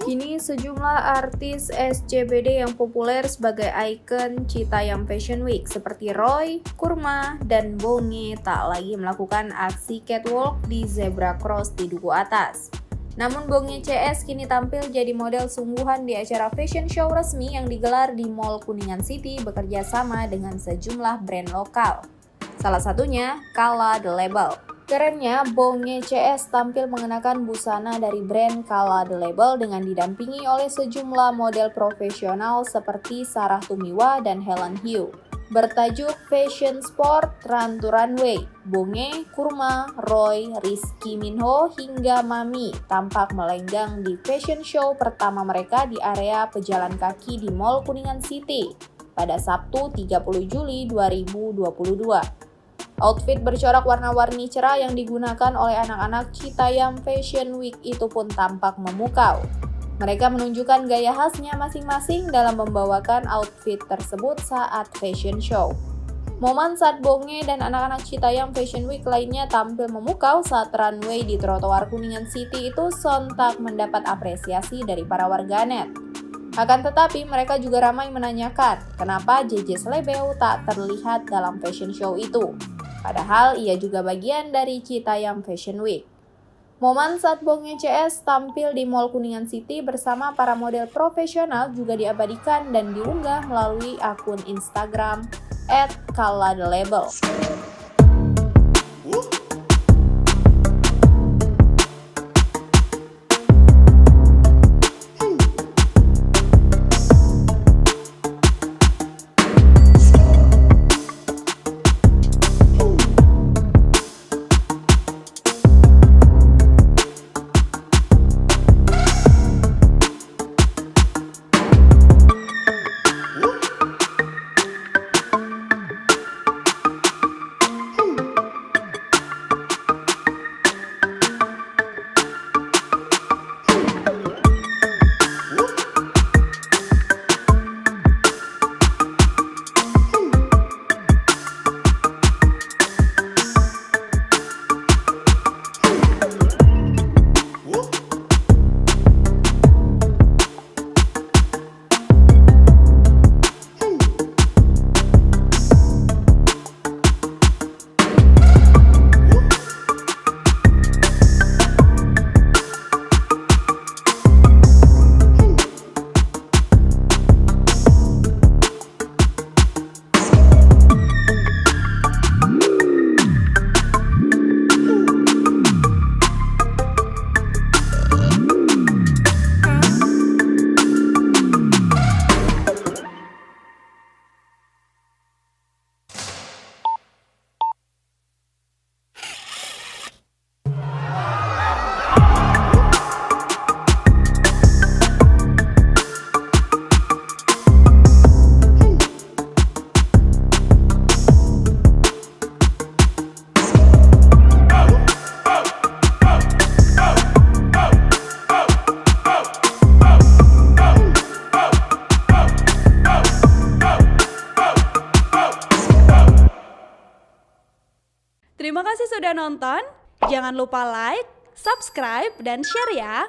Kini sejumlah artis SCBD yang populer sebagai ikon Citayam Fashion Week seperti Roy, Kurma, dan Bonge tak lagi melakukan aksi catwalk di zebra cross di Duku Atas. Namun Bonge CS kini tampil jadi model sungguhan di acara fashion show resmi yang digelar di Mall Kuningan City bekerja sama dengan sejumlah brand lokal. Salah satunya Kala The Label. Kerennya, Bonge CS tampil mengenakan busana dari brand Kala The Label dengan didampingi oleh sejumlah model profesional seperti Sarah Tumiwa dan Helen Hu. Bertajuk Fashion Sport Run to Runway, Bonge, Kurma, Roy, Rizky Minho, hingga Mami tampak melenggang di fashion show pertama mereka di area pejalan kaki di Mall Kuningan City pada Sabtu 30 Juli 2022. Outfit bercorak warna-warni cerah yang digunakan oleh anak-anak Citayam Fashion Week itu pun tampak memukau. Mereka menunjukkan gaya khasnya masing-masing dalam membawakan outfit tersebut saat fashion show. Momen saat Bonge dan anak-anak Citayam Fashion Week lainnya tampil memukau saat runway di trotoar Kuningan City itu sontak mendapat apresiasi dari para warganet. Akan tetapi mereka juga ramai menanyakan kenapa JJ Slebeo tak terlihat dalam fashion show itu. Padahal ia juga bagian dari Citayam Fashion Week. Momen saat Bonge CS tampil di Mall Kuningan City bersama para model profesional juga diabadikan dan diunggah melalui akun Instagram @KalaTheLabel. Terima kasih sudah nonton. Jangan lupa like, subscribe, dan share ya.